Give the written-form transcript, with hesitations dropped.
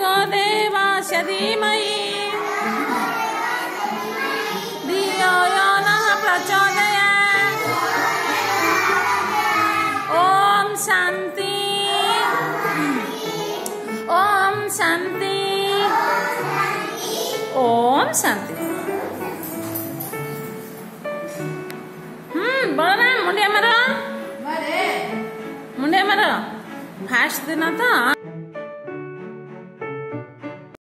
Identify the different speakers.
Speaker 1: भर्गो देवस्य धीमहि धियो यो नः प्रचोदयात्। ओम शांति, ओम शांति, ओम शांति। बोलो ना, मुंडिया मारो, मुंडिया मारो। फास्ट दिन तो